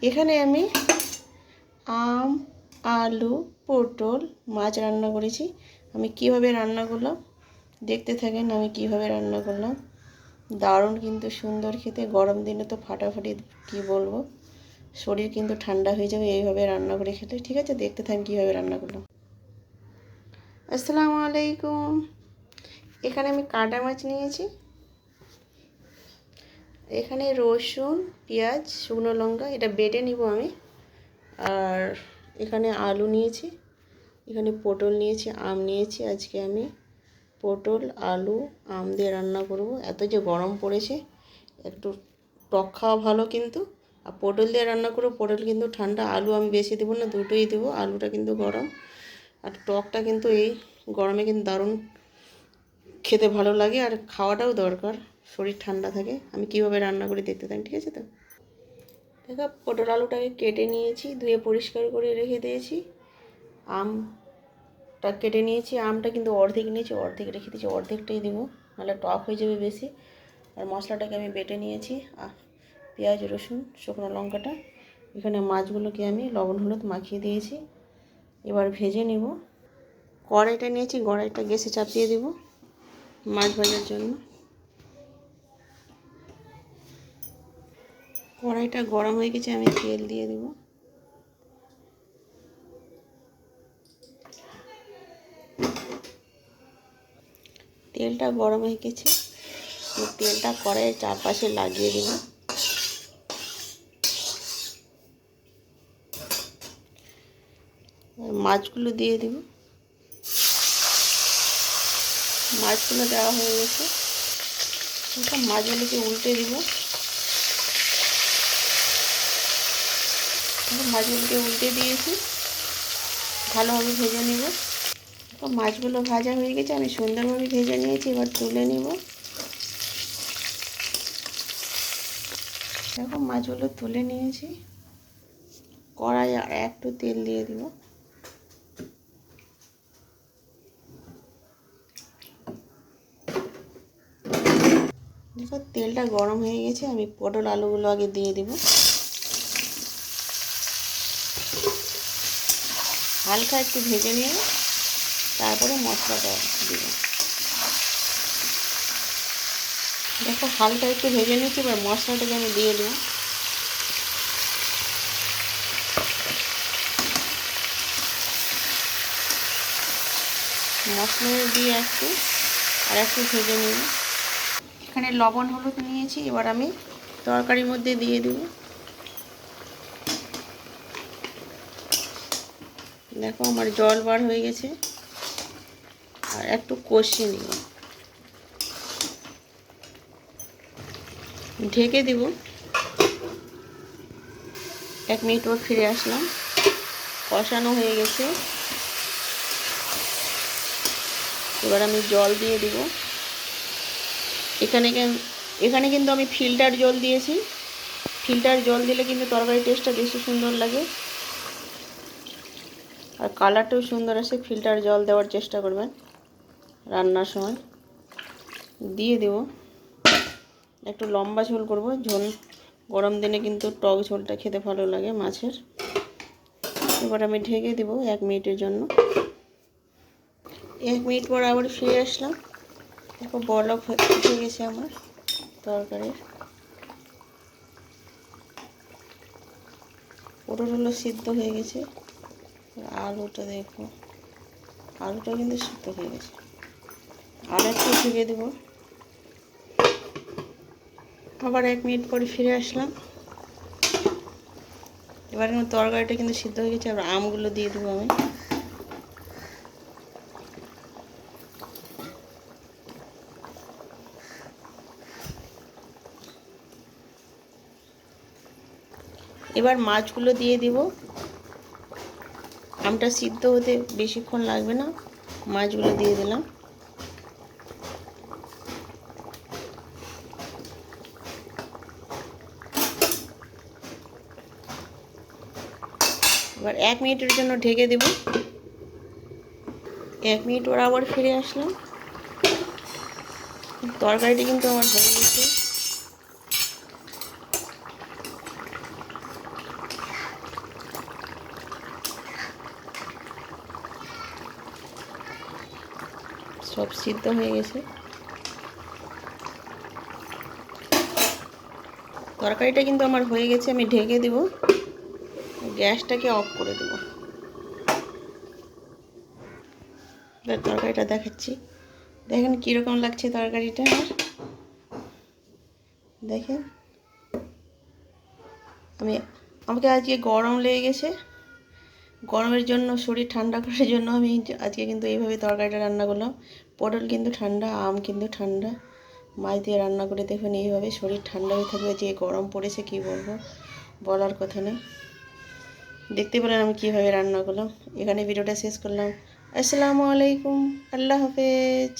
এখানে আমি আম, আলু, পটল, মাছ রান্না করেছি। আমি কিভাবে রান্না করলাম দেখতে থাকেন। আমি কিভাবে রান্না করলাম, দারুণ কিন্তু সুন্দর খেতে। গরম দিনে তো ফাটাফাটি, কি বলবো, শরীর কিন্তু ঠান্ডা হয়ে যাবে এইভাবে রান্না করে খেলে। ঠিক আছে, দেখতে থাকেন কীভাবে রান্না করলাম। আসসালামু আলাইকুম। এখানে আমি কাটা মাছ নিয়েছি। এখানে রসুন, পেঁয়াজ, শুকনো লঙ্কা এটা বেটে নিব আমি। আর এখানে আলু নিয়েছি, এখানে পটল নিয়েছি, আম নিয়েছি। আজকে আমি পটল, আলু, আম দিয়ে রান্না করব। এত যে গরম পড়েছে, একটু টক খাওয়া ভালো কিন্তু। আর পটল দিয়ে রান্না করব, পটল কিন্তু ঠান্ডা। আলু আমি বেশি দেবো না, দুটোই দেবো। আলুটা কিন্তু গরম, আর টকটা কিন্তু এই গরমে কিন্তু দারুণ খেতে ভালো লাগে, আর খাওয়াটাও দরকার, শরীর ঠান্ডা থাকে। আমি কীভাবে রান্না করি দেখতে থাকেন, ঠিক আছে তো। দেখো, পটল আলুটাকে কেটে নিয়েছি, ধুয়ে পরিষ্কার করে রেখে দিয়েছি। আমটা কেটে নিয়েছি, আমটা কিন্তু অর্ধেক নিয়েছি, অর্ধেক রেখে দিয়েছি, অর্ধেকটাই দেবো, নাহলে টক হয়ে যাবে বেশি। আর মশলাটাকে আমি বেটে নিয়েছি, পেঁয়াজ, রসুন, শুকনো লঙ্কাটা। এখানে মাছগুলোকে আমি লবণ হলুদ মাখিয়ে দিয়েছি, এবার ভেজে নেব। কড়াইটা নিয়েছি, কড়াইটা গ্যাসে চাপিয়ে দেব মাছ ভাজার জন্য। কড়াইটা গরম হয়ে গেছে, আমি তেল দিয়ে দেব। তেলটা গরম হয়ে গেছে, তেলটা কড়াইয়ের চারপাশে লাগিয়ে দেব। মাছগুলো দিয়ে দেব। মাছগুলো দেওয়া হয়ে গেছে, মাছগুলোকে উল্টে দিব। মাছগুলোকে উল্টে দিয়েছি, ভালোভাবে ভেজে নেব। মাছগুলো ভাজা হয়ে গেছে, আমি সুন্দরভাবে ভেজে নিয়েছি। এবার তুলে নেব। দেখো, মাছগুলো তুলে নিয়েছি। কড়াই আর একটু তেল দিয়ে দিব। দেখো, তেলটা গরম হয়ে গেছে, আমি পটল আলুগুলো আগে দিয়ে দিব। হালকা একটু ভেজে নিয়ে তারপরে মশলাটা দিব। দেখো, হালকা একটু ভেজে নিচ্ছি, এবার মশলাটাকে আমি দিয়ে দেবো। মশলা দিয়ে আর একটু ভেজে নেব। এখানে লবণ হলুদ নিয়েছি, এবার আমি তরকারির মধ্যে দিয়ে দেব। দেখো, আমার জল বার হয়ে গেছে, আর একটু কষিয়ে নেব। ঢেকে দেব। 1 মিনিট পর ফিরে আসলাম, কষানো হয়ে গেছে। এবার আমি জল দিয়ে দেব। এখানে কিন্তু আমি ফিল্টার জল দিয়েছি। ফিল্টার জল দিলে কিন্তু তরকারির টেস্টটা বেশি সুন্দর লাগে, আর কালারটাও সুন্দর আসে। ফিল্টার জল দেওয়ার চেষ্টা করবেন রান্নার সময়। দিয়ে দেব। একটু লম্বা ঝোল করব, ঝোল গরম দিনে কিন্তু টক ঝোলটা খেতে ভালো লাগে মাছের। এবার আমি ঢেকে দেব 1 মিনিটের জন্য। 1 মিনিট পর আবার ফিরে আসলাম। দেখো, বলক হয়ে গেছে আমার তরকারির। পটলগুলো সিদ্ধ হয়ে গেছে। আলুটা দেখো, আলুটা কিন্তু সিদ্ধ হয়ে গেছে। আর একটু ঢেকে দেব। আবার 1 মিনিট পরে ফিরে আসলাম। এবার কিন্তু তরকারিটা কিন্তু সিদ্ধ হয়ে গেছে। আবার আমগুলো দিয়ে দেবো আমি। এবার মাছগুলো দিয়ে দিব। আমটা সিদ্ধ হতে বেশিক্ষণ লাগবে না, মাছগুলো দিয়ে দিলাম। এবার 1 মিনিটের জন্য ঢেকে দেব। 1 মিনিট পর আবার ফিরে আসলাম। তরকারিটা কিন্তু আমার হয়ে গেছে। সব সিদ্ধ হয়ে গেছে। তরকারিটা কিন্তু আমার হয়ে গেছে, আমি ঢেকে দেব, গ্যাসটাকে অফ করে দেব। এবার তরকারিটা দেখাচ্ছি, দেখেন কীরকম লাগছে তরকারিটা আমার। দেখেন আমাকে আজকে গরম লেগে গেছে, গরমের জন্য শরীর ঠান্ডা করার জন্য আমি আজকে কিন্তু এইভাবে তরকারিটা রান্না করলাম। পটল কিন্তু ঠান্ডা, আম কিন্তু ঠান্ডা, মাছ দিয়ে রান্না করে দেখুন এইভাবে শরীর ঠান্ডা হয়ে থাকবে। যে গরম পড়েছে কি বলবো, বলার কথা না। দেখতে পেলেন আমি কীভাবে রান্না করলাম। এখানে ভিডিওটা শেষ করলাম। আসসালামু আলাইকুম, আল্লাহ হাফেজ।